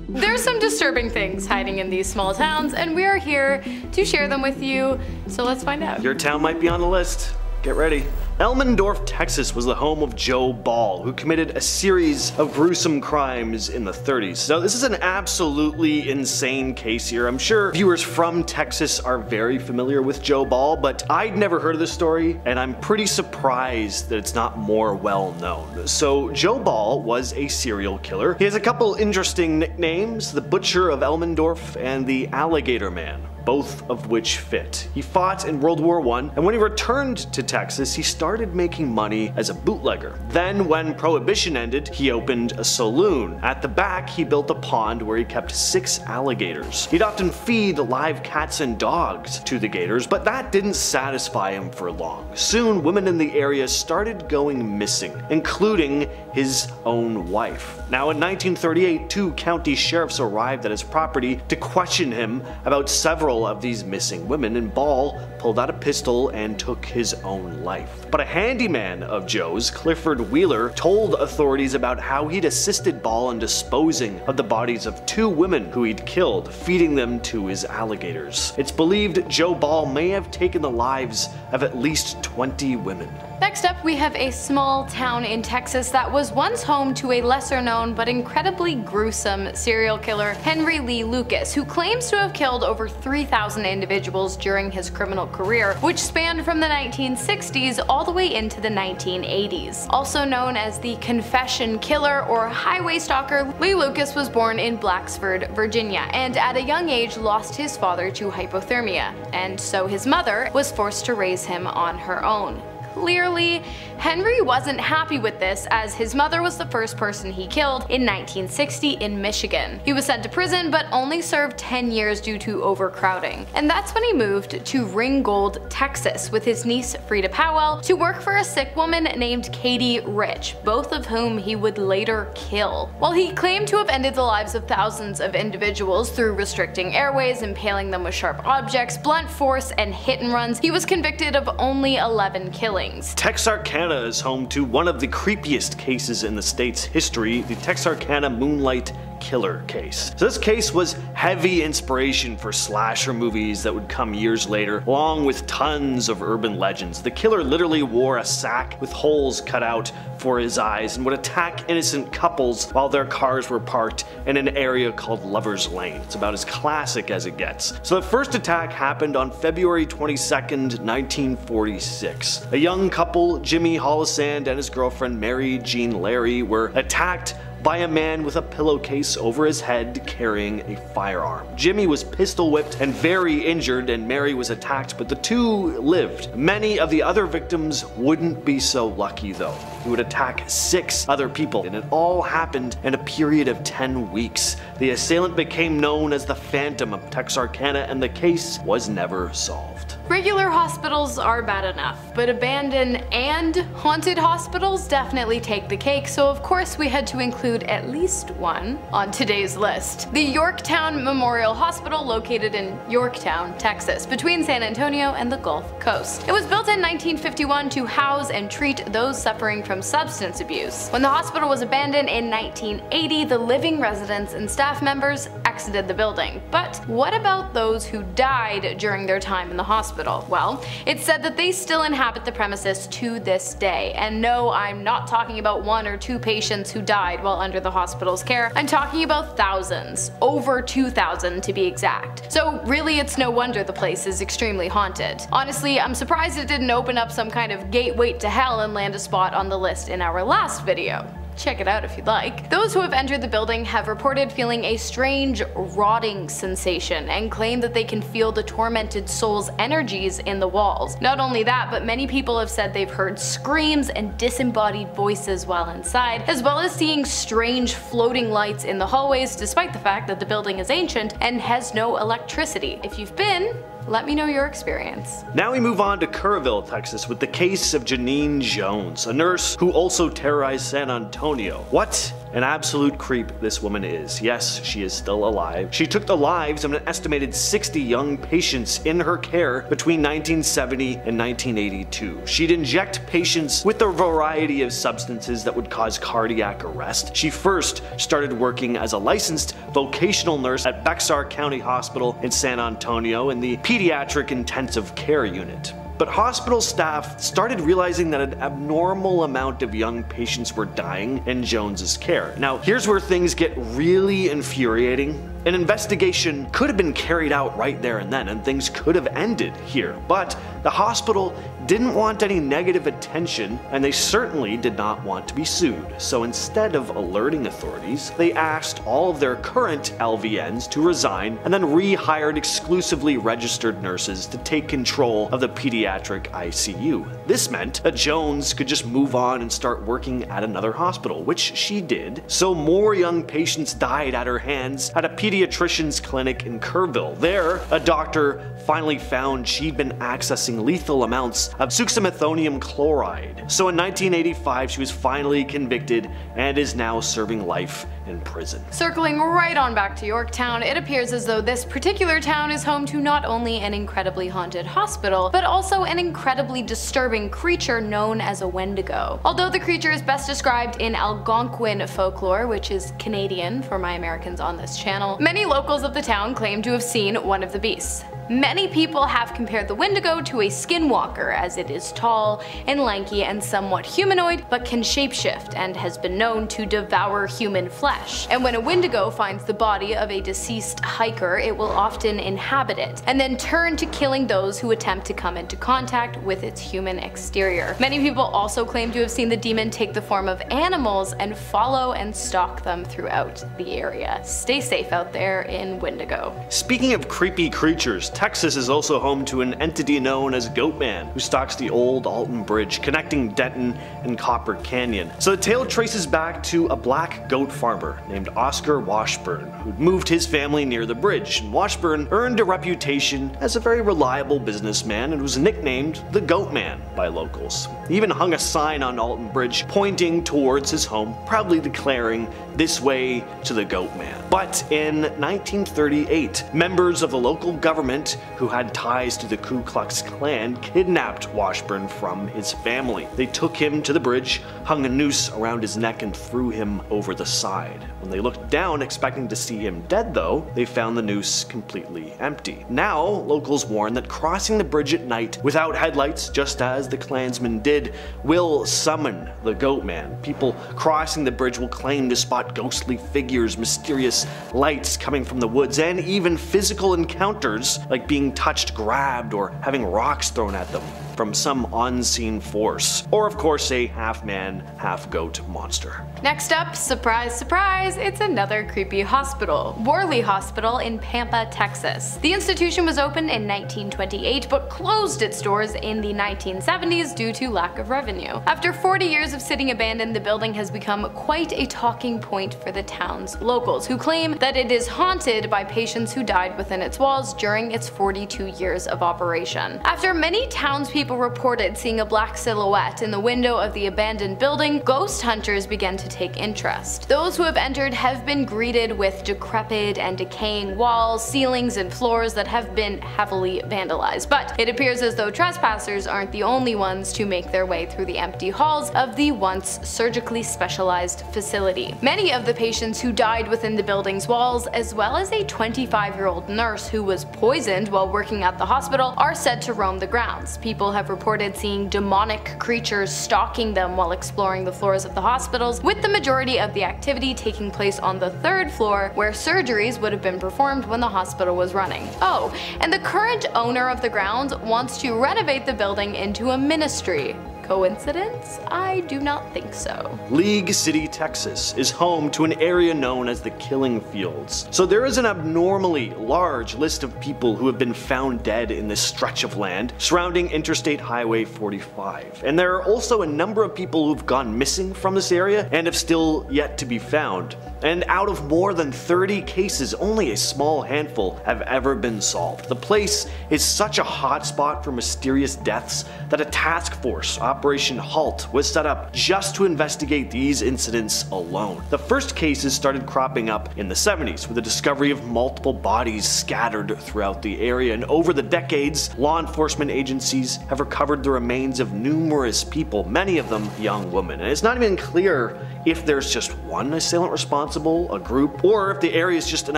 There's some disturbing things hiding in these small towns, and we are here to share them with you, so let's find out. Your town might be on the list. Get ready. Elmendorf, Texas was the home of Joe Ball, who committed a series of gruesome crimes in the 30s. Now, this is an absolutely insane case here. I'm sure viewers from Texas are very familiar with Joe Ball, but I'd never heard of this story, and I'm pretty surprised that it's not more well known. So, Joe Ball was a serial killer. He has a couple interesting nicknames: the Butcher of Elmendorf and the Alligator Man, both of which fit. He fought in World War I, and when he returned to Texas, he started making money as a bootlegger. Then, when Prohibition ended, he opened a saloon. At the back, he built a pond where he kept 6 alligators. He'd often feed live cats and dogs to the gators, but that didn't satisfy him for long. Soon, women in the area started going missing, including his own wife. Now, in 1938, 2 county sheriffs arrived at his property to question him about several of these missing women, and Ball pulled out a pistol and took his own life. But a handyman of Joe's, Clifford Wheeler, told authorities about how he'd assisted Ball in disposing of the bodies of 2 women who he'd killed, feeding them to his alligators. It's believed Joe Ball may have taken the lives of at least 20 women. Next up, we have a small town in Texas that was once home to a lesser known but incredibly gruesome serial killer, Henry Lee Lucas, who claims to have killed over 3,000 individuals during his criminal career, which spanned from the 1960s all the way into the 1980s. Also known as the Confession Killer or Highway Stalker, Lee Lucas was born in Blacksford, Virginia, and at a young age lost his father to hypothermia, and so his mother was forced to raise him on her own. Clearly, Henry wasn't happy with this, as his mother was the first person he killed in 1960 in Michigan. He was sent to prison but only served 10 years due to overcrowding. And that's when he moved to Ringgold, Texas with his niece Frida Powell to work for a sick woman named Katie Rich, both of whom he would later kill. While he claimed to have ended the lives of thousands of individuals through restricting airways, impaling them with sharp objects, blunt force, and hit and runs, he was convicted of only 11 killings. Texarkana is home to one of the creepiest cases in the state's history, the Texarkana Moonlight Killer case. So this case was heavy inspiration for slasher movies that would come years later, along with tons of urban legends. The killer literally wore a sack with holes cut out for his eyes and would attack innocent couples while their cars were parked in an area called Lover's Lane. It's about as classic as it gets. So the first attack happened on February 22nd, 1946. A young couple, Jimmy Hollisand and his girlfriend Mary Jean Larry, were attacked by a man with a pillowcase over his head carrying a firearm. Jimmy was pistol whipped and very injured, and Mary was attacked, but the two lived. Many of the other victims wouldn't be so lucky though. He would attack 6 other people, and it all happened in a period of 10 weeks. The assailant became known as the Phantom of Texarkana, and the case was never solved. Regular hospitals are bad enough, but abandoned and haunted hospitals definitely take the cake, so of course we had to include at least one on today's list. The Yorktown Memorial Hospital, located in Yorktown, Texas, between San Antonio and the Gulf Coast. It was built in 1951 to house and treat those suffering from substance abuse. When the hospital was abandoned in 1980, the living residents and staff members exited the building. But what about those who died during their time in the hospital? Well, it's said that they still inhabit the premises to this day. And no, I'm not talking about 1 or 2 patients who died while under the hospital's care. I'm talking about thousands, over 2,000 to be exact. So really, it's no wonder the place is extremely haunted. Honestly, I'm surprised it didn't open up some kind of gateway to hell and land a spot on the list in our last video. Check it out if you'd like. Those who have entered the building have reported feeling a strange rotting sensation and claim that they can feel the tormented soul's energies in the walls. Not only that, but many people have said they've heard screams and disembodied voices while inside, as well as seeing strange floating lights in the hallways, despite the fact that the building is ancient and has no electricity. If you've been, let me know your experience. Now we move on to Kerrville, Texas, with the case of Janine Jones, a nurse who also terrorized San Antonio. What an absolute creep this woman is. Yes, she is still alive. She took the lives of an estimated 60 young patients in her care between 1970 and 1982. She'd inject patients with a variety of substances that would cause cardiac arrest. She first started working as a licensed vocational nurse at Bexar County Hospital in San Antonio in the pediatric intensive care unit. But hospital staff started realizing that an abnormal amount of young patients were dying in Jones's care. Now, here's where things get really infuriating. An investigation could have been carried out right there and then, and things could have ended here. But the hospital didn't want any negative attention, and they certainly did not want to be sued. So instead of alerting authorities, they asked all of their current LVNs to resign and then rehired exclusively registered nurses to take control of the pediatric ICU. This meant that Jones could just move on and start working at another hospital, which she did. So more young patients died at her hands at a pediatrician's clinic in Kerrville. There, a doctor finally found she'd been accessing lethal amounts of succinylmethonium chloride. So in 1985, she was finally convicted and is now serving life in prison. Circling right on back to Yorktown, it appears as though this particular town is home to not only an incredibly haunted hospital, but also an incredibly disturbing creature known as a Wendigo. Although the creature is best described in Algonquin folklore, which is Canadian for my Americans on this channel, many locals of the town claim to have seen one of the beasts. Many people have compared the Wendigo to a skinwalker, as it is tall and lanky and somewhat humanoid, but can shapeshift and has been known to devour human flesh. And when a Wendigo finds the body of a deceased hiker, it will often inhabit it, and then turn to killing those who attempt to come into contact with its human exterior. Many people also claim to have seen the demon take the form of animals and follow and stalk them throughout the area. Stay safe out there in Wendigo. Speaking of creepy creatures, Texas is also home to an entity known as Goatman, who stalks the old Alton Bridge connecting Denton and Copper Canyon. So the tale traces back to a black goat farmer named Oscar Washburn, who'd moved his family near the bridge. And Washburn earned a reputation as a very reliable businessman and was nicknamed the Goatman by locals. He even hung a sign on Alton Bridge pointing towards his home, proudly declaring, "This way to the Goatman." But in 1938, members of the local government who had ties to the Ku Klux Klan kidnapped Washburn from his family. They took him to the bridge, hung a noose around his neck, and threw him over the side. When they looked down expecting to see him dead though, they found the noose completely empty. Now, locals warn that crossing the bridge at night without headlights, just as the Klansmen did, will summon the Goatman. People crossing the bridge will claim to spot ghostly figures, mysterious lights coming from the woods, and even physical encounters like being touched, grabbed, or having rocks thrown at them. from some unseen force, or of course a half-man, half-goat monster. Next up, surprise surprise, it's another creepy hospital. Worley Hospital in Pampa, Texas. The institution was opened in 1928 but closed its doors in the 1970s due to lack of revenue. After 40 years of sitting abandoned, the building has become quite a talking point for the town's locals, who claim that it is haunted by patients who died within its walls during its 42 years of operation. After many townspeople reported seeing a black silhouette in the window of the abandoned building, ghost hunters began to take interest. Those who have entered have been greeted with decrepit and decaying walls, ceilings, and floors that have been heavily vandalized, but it appears as though trespassers aren't the only ones to make their way through the empty halls of the once surgically specialized facility. Many of the patients who died within the building's walls, as well as a 25-year-old nurse who was poisoned while working at the hospital, are said to roam the grounds. People have reported seeing demonic creatures stalking them while exploring the floors of the hospitals, with the majority of the activity taking place on the 3rd floor, where surgeries would have been performed when the hospital was running. Oh, and the current owner of the grounds wants to renovate the building into a ministry. Coincidence? I do not think so. League City, Texas is home to an area known as the Killing Fields. So there is an abnormally large list of people who have been found dead in this stretch of land surrounding Interstate Highway 45. And there are also a number of people who've gone missing from this area and have still yet to be found. And out of more than 30 cases, only a small handful have ever been solved. The place is such a hotspot for mysterious deaths that a task force, Operation HALT, was set up just to investigate these incidents alone. The first cases started cropping up in the 70s with the discovery of multiple bodies scattered throughout the area, and over the decades, law enforcement agencies have recovered the remains of numerous people, many of them young women. And it's not even clear if there's just one assailant responsible, a group, or if the area is just an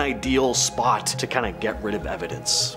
ideal spot to kind of get rid of evidence.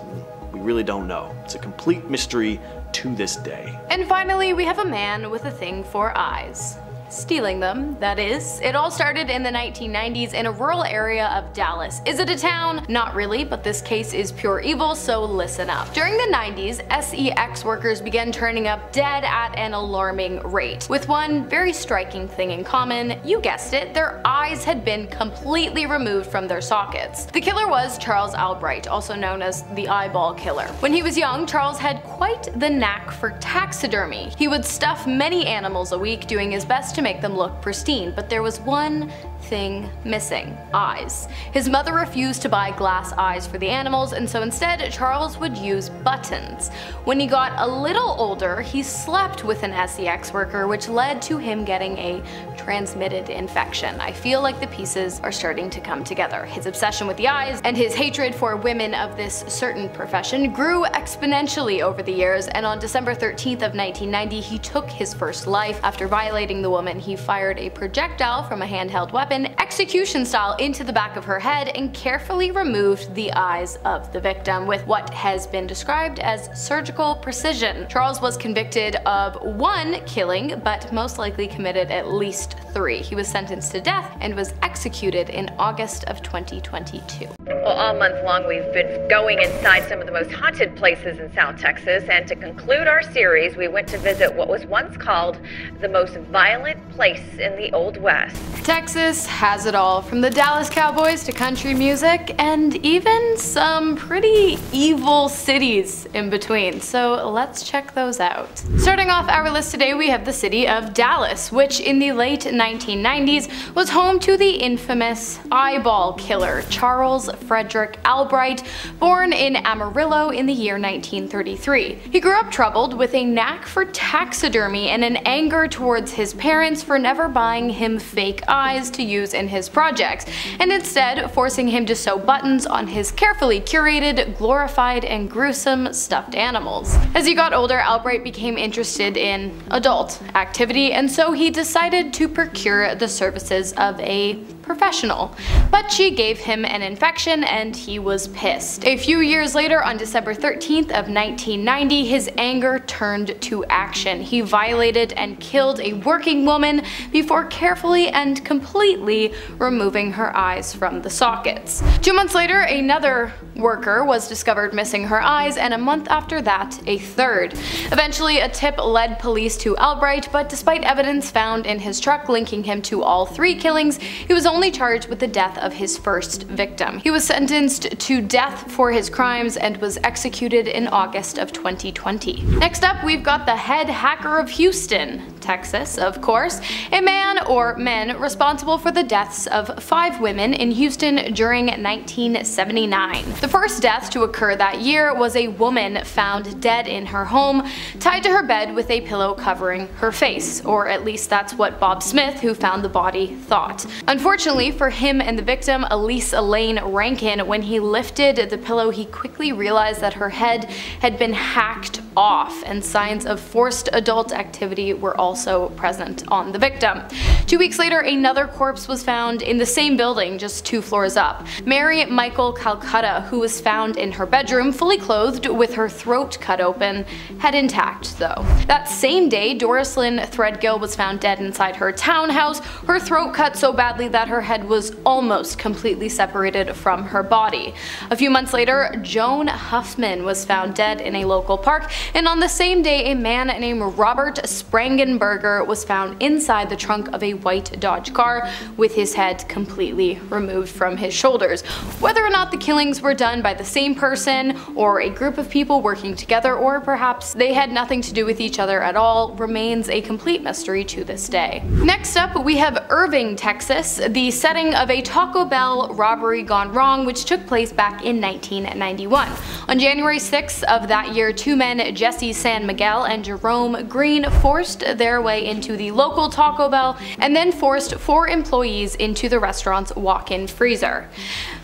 We really don't know. It's a complete mystery to this day. And finally, we have a man with a thing for eyes. Stealing them, that is. It all started in the 1990s in a rural area of Dallas. Is it a town? Not really, but this case is pure evil, so listen up. During the 90s, sex workers began turning up dead at an alarming rate, with one very striking thing in common. You guessed it, their eyes had been completely removed from their sockets. The killer was Charles Albright, also known as the eyeball killer. When he was young, Charles had quite the knack for taxidermy. He would stuff many animals a week, doing his best to make them look pristine, but there was one thing missing: eyes. His mother refused to buy glass eyes for the animals, and so instead Charles would use buttons. When he got a little older, he slept with an sex worker, which led to him getting a transmitted infection. I feel like the pieces are starting to come together. His obsession with the eyes and his hatred for women of this certain profession grew exponentially over the years, and on December 13th of 1990 he took his first life. After violating the woman, he fired a projectile from a handheld weapon, execution style, into the back of her head and carefully removed the eyes of the victim with what has been described as surgical precision. Charles was convicted of 1 killing, but most likely committed at least 3. He was sentenced to death and was executed in August of 2022. Well, all month long we've been going inside some of the most haunted places in South Texas, and to conclude our series we went to visit what was once called the most violent place in the Old West. Texas has it all, from the Dallas Cowboys to country music, and even some pretty evil cities in between, so let's check those out. Starting off our list today, we have the city of Dallas, which in the late 1990s was home to the infamous eyeball killer Charles Frederick Albright, born in Amarillo in the year 1933. He grew up troubled with a knack for taxidermy and an anger towards his parents for never buying him fake eyes to use in his projects, and instead forcing him to sew buttons on his carefully curated, glorified, and gruesome stuffed animals. As he got older, Albright became interested in adult activity, and so he decided to procure the services of a professional. But she gave him an infection and he was pissed. A few years later, on December 13th of 1990, his anger turned to action. He violated and killed a working woman before carefully and completely removing her eyes from the sockets. 2 months later, another worker was discovered missing her eyes, and a month after that, a third. Eventually, a tip led police to Albright, but despite evidence found in his truck linking him to all 3 killings, he was only charged with the death of his first victim. He was sentenced to death for his crimes and was executed in August of 2020. Next up, we've got the head hacker of Houston, Texas, of course, a man or men responsible for the deaths of 5 women in Houston during 1979. The first death to occur that year was a woman found dead in her home, tied to her bed with a pillow covering her face, or at least that's what Bob Smith, who found the body, thought. Unfortunately for him and the victim, Elise Elaine Rankin, when he lifted the pillow, he quickly realized that her head had been hacked off, and signs of forced adult activity were also present on the victim. 2 weeks later, another corpse was found in the same building, just 2 floors up. Mary Michael Calcutta, who was found in her bedroom, fully clothed with her throat cut open, head intact though. That same day, Doris Lynn Threadgill was found dead inside her townhouse, her throat cut so badly that her head was almost completely separated from her body. A few months later, Joan Huffman was found dead in a local park, and on the same day, a man named Robert Sprangenberger was found inside the trunk of a white Dodge car with his head completely removed from his shoulders. Whether or not the killings were done by the same person or a group of people working together, or perhaps they had nothing to do with each other at all, remains a complete mystery to this day. Next up, we have Irving, Texas, the setting of a Taco Bell robbery gone wrong, which took place back in 1991. On January 6th of that year, 2 men, Jesse San Miguel and Jerome Green, forced their way into the local Taco Bell and then forced 4 employees into the restaurant's walk-in freezer.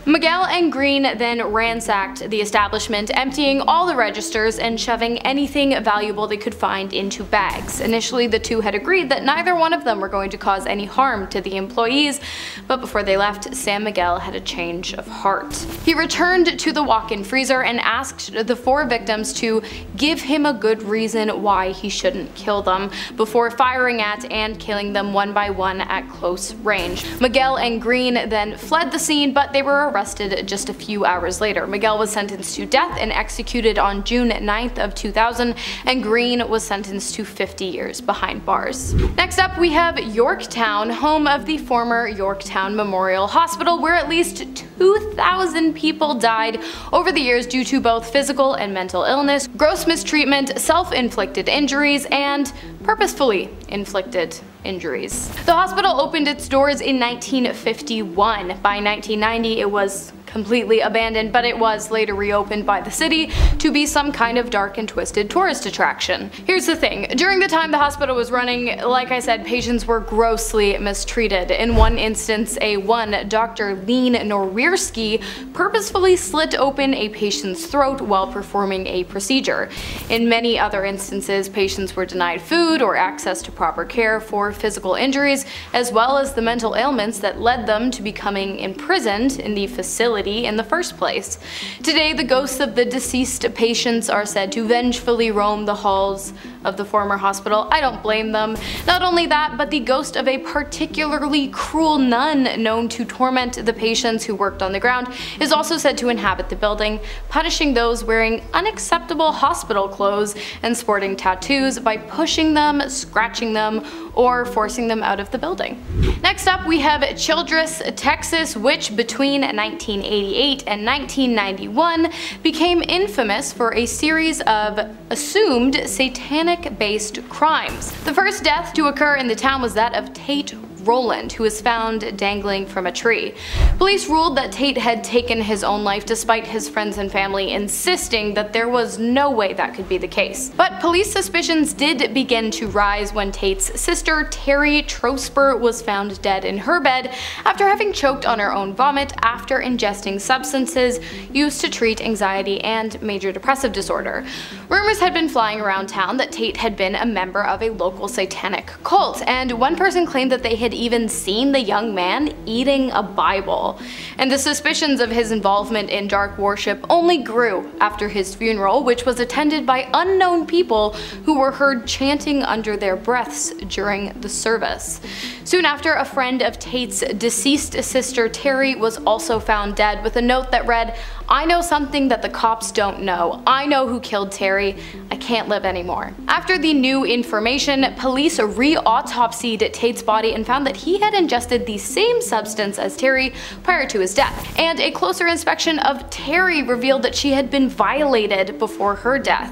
Miguel and Green then ransacked the establishment, emptying all the registers and shoving anything valuable they could find into bags. Initially, the 2 had agreed that neither one of them were going to cause any harm to the employees, but before they left, San Miguel had a change of heart. He returned to the walk-in freezer and asked the 4 victims to give him a good reason why he shouldn't kill them, before firing at and killing them one by one at close range. Miguel and Green then fled the scene, but they were arrested just a few hours later. Miguel was sentenced to death and executed on June 9th of 2000, and Green was sentenced to 50 years behind bars. Next up, we have Yorktown, home of the former Yorktown Memorial Hospital, where at least 2,000 people died over the years due to both physical and mental illness, gross mistreatment, self-inflicted injuries, and purposefully inflicted injuries. The hospital opened its doors in 1951. By 1990, it was completely abandoned, but it was later reopened by the city to be some kind of dark and twisted tourist attraction. Here's the thing, during the time the hospital was running, like I said, patients were grossly mistreated. In one instance, Dr. Lean Norwierski purposefully slit open a patient's throat while performing a procedure. In many other instances, patients were denied food or access to proper care for physical injuries, as well as the mental ailments that led them to becoming imprisoned in the facility in the first place. Today, the ghosts of the deceased patients are said to vengefully roam the halls of the former hospital. I don't blame them. Not only that, but the ghost of a particularly cruel nun known to torment the patients who worked on the ground is also said to inhabit the building, punishing those wearing unacceptable hospital clothes and sporting tattoos by pushing them, scratching them, or forcing them out of the building. Next up, we have Childress, Texas, which between 1988 and 1991 became infamous for a series of assumed satanic-based crimes. The first death to occur in the town was that of Tate Rowland, who was found dangling from a tree. Police ruled that Tate had taken his own life despite his friends and family insisting that there was no way that could be the case. But police suspicions did begin to rise when Tate's sister, Terry Trosper, was found dead in her bed after having choked on her own vomit after ingesting substances used to treat anxiety and major depressive disorder. Rumors had been flying around town that Tate had been a member of a local satanic cult, and one person claimed that they had even seen the young man eating a Bible. And the suspicions of his involvement in dark worship only grew after his funeral, which was attended by unknown people who were heard chanting under their breaths during the service. Soon after, a friend of Tate's deceased sister Terry was also found dead with a note that read, "I know something that the cops don't know. I know who killed Terry. I can't live anymore." After the new information, police re-autopsied Tate's body and found that he had ingested the same substance as Terry prior to his death. And a closer inspection of Terry revealed that she had been violated before her death.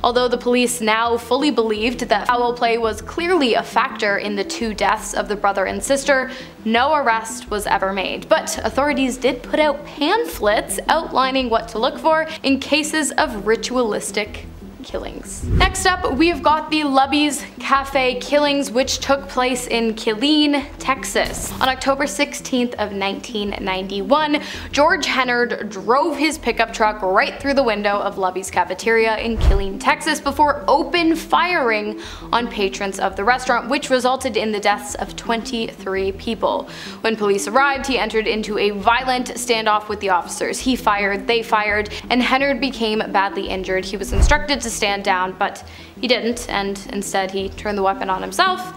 Although the police now fully believed that foul play was clearly a factor in the two deaths of the brother and sister, no arrest was ever made. But authorities did put out pamphlets outlining what to look for in cases of ritualistic killings. Next up, we've got the Lubby's Cafe killings, which took place in Killeen, Texas. On October 16th of 1991, George Hennard drove his pickup truck right through the window of Lubby's Cafeteria in Killeen, Texas before open firing on patrons of the restaurant, which resulted in the deaths of 23 people. When police arrived, he entered into a violent standoff with the officers. He fired, they fired, and Hennard became badly injured. He was instructed to stand down, but he didn't, and instead he turned the weapon on himself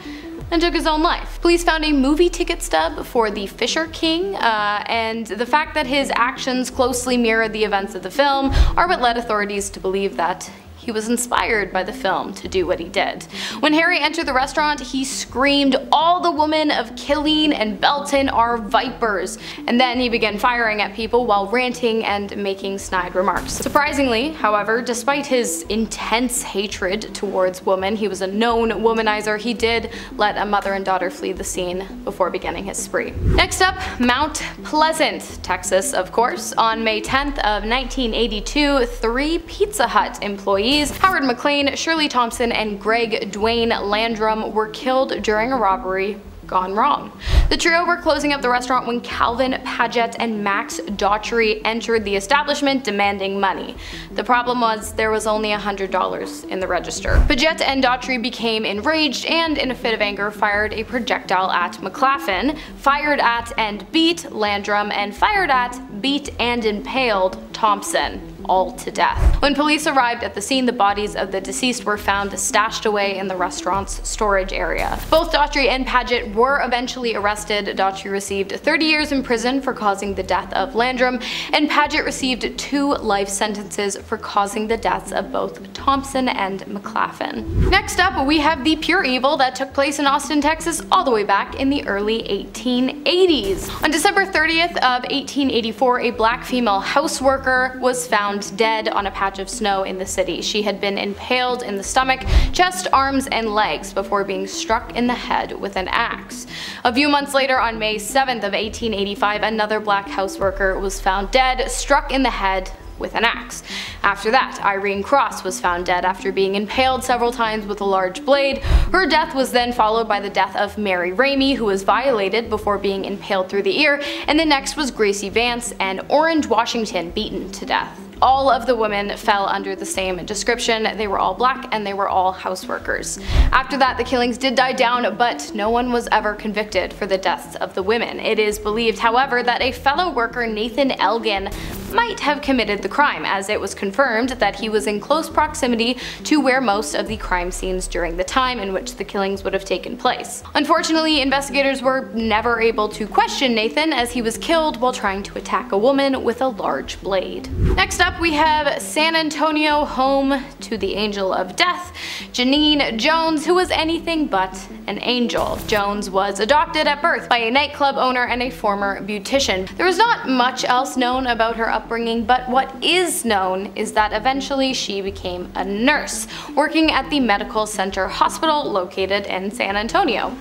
and took his own life. Police found a movie ticket stub for the Fisher King, and the fact that his actions closely mirrored the events of the film are what led authorities to believe that he was inspired by the film to do what he did. When Harry entered the restaurant, he screamed, "All the women of Killeen and Belton are vipers," and then he began firing at people while ranting and making snide remarks. Surprisingly, however, despite his intense hatred towards women, he was a known womanizer, he did let a mother and daughter flee the scene before beginning his spree. Next up, Mount Pleasant, Texas, of course. On May 10th of 1982, 3 Pizza Hut employees, Howard McLean, Shirley Thompson, and Greg Dwayne Landrum, were killed during a robbery gone wrong. The trio were closing up the restaurant when Calvin Paget and Max Daughtry entered the establishment demanding money. The problem was there was only $100 in the register. Paget and Daughtry became enraged and, in a fit of anger, fired a projectile at McLaughlin, fired at and beat Landrum, and fired at, beat, and impaled Thompson, all to death. When police arrived at the scene, the bodies of the deceased were found stashed away in the restaurant's storage area. Both Daughtry and Paget were eventually arrested. Daughtry received 30 years in prison for causing the death of Landrum, and Paget received 2 life sentences for causing the deaths of both Thompson and McLaughlin. Next up, we have the pure evil that took place in Austin, Texas all the way back in the early 1880s. On December 30th of 1884, a black female houseworker was found dead on a patch of snow in the city. She had been impaled in the stomach, chest, arms, and legs before being struck in the head with an axe. A few months later, on May 7th of 1885, another black houseworker was found dead, struck in the head with an axe. After that, Irene Cross was found dead after being impaled several times with a large blade. Her death was then followed by the death of Mary Ramey, who was violated before being impaled through the ear, and the next was Gracie Vance and Orange Washington, beaten to death. All of the women fell under the same description. They were all black and they were all houseworkers. After that, the killings did die down, but no one was ever convicted for the deaths of the women. It is believed, however, that a fellow worker, Nathan Elgin, might have committed the crime, as it was confirmed that he was in close proximity to where most of the crime scenes during the time in which the killings would have taken place. Unfortunately, investigators were never able to question Nathan, as he was killed while trying to attack a woman with a large blade. Next up, we have San Antonio, home to the angel of death, Janine Jones, who was anything but an angel. Jones was adopted at birth by a nightclub owner and a former beautician. There was not much else known about her upbringing, but what is known is that eventually she became a nurse, working at the Medical Center Hospital located in San Antonio.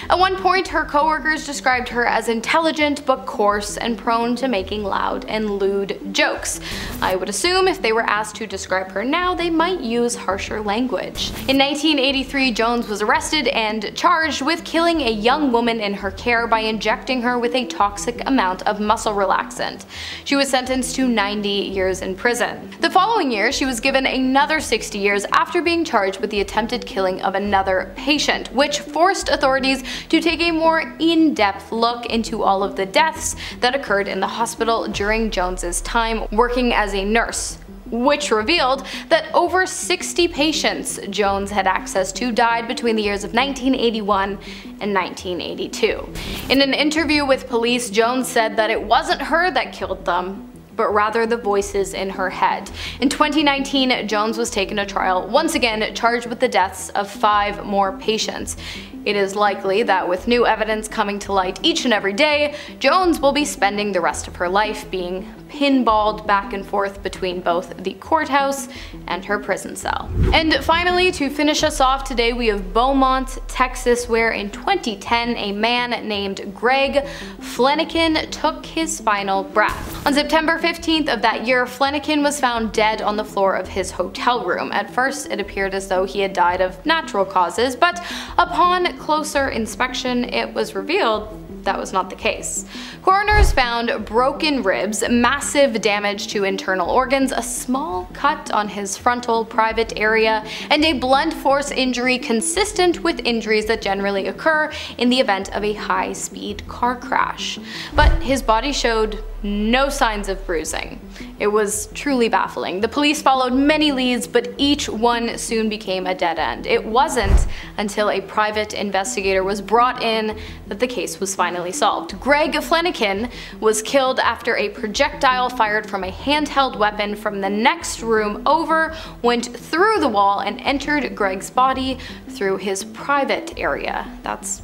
At one point, her coworkers described her as intelligent but coarse and prone to making loud and lewd jokes. I would assume if they were asked to describe her now, they might use harsher language. In 1983, Jones was arrested and charged with killing a young woman in her care by injecting her with a toxic amount of muscle relaxant. She was sentenced to 90 years in prison. The following year, she was given another 60 years after being charged with the attempted killing of another patient, which forced authorities to take a more in-depth look into all of the deaths that occurred in the hospital during Jones's time working as a nurse. which revealed that over 60 patients Jones had access to died between the years of 1981 and 1982. In an interview with police, Jones said that it wasn't her that killed them, but rather the voices in her head. In 2019, Jones was taken to trial, once again charged with the deaths of 5 more patients. It is likely that with new evidence coming to light each and every day, Jones will be spending the rest of her life being pinballed back and forth between both the courthouse and her prison cell. And finally, to finish us off today, we have Beaumont, Texas, where in 2010 a man named Greg Flanagan took his final breath. On September 15th of that year, Flanagan was found dead on the floor of his hotel room. At first, it appeared as though he had died of natural causes, but upon closer inspection, it was revealed that was not the case. Coroners found broken ribs, massive damage to internal organs, a small cut on his frontal private area, and a blunt force injury consistent with injuries that generally occur in the event of a high-speed car crash. But his body showed no signs of bruising. It was truly baffling. The police followed many leads, but each one soon became a dead end. It wasn't until a private investigator was brought in that the case was finally solved. Greg Flanagan was killed after a projectile fired from a handheld weapon from the next room over went through the wall and entered Greg's body through his private area. That's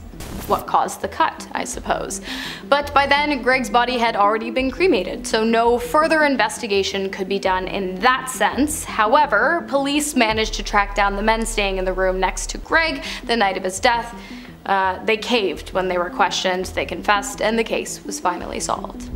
what caused the cut, I suppose. But by then, Greg's body had already been cremated, so no further investigation could be done in that sense. However, police managed to track down the men staying in the room next to Greg the night of his death. They caved when they were questioned, they confessed, and the case was finally solved.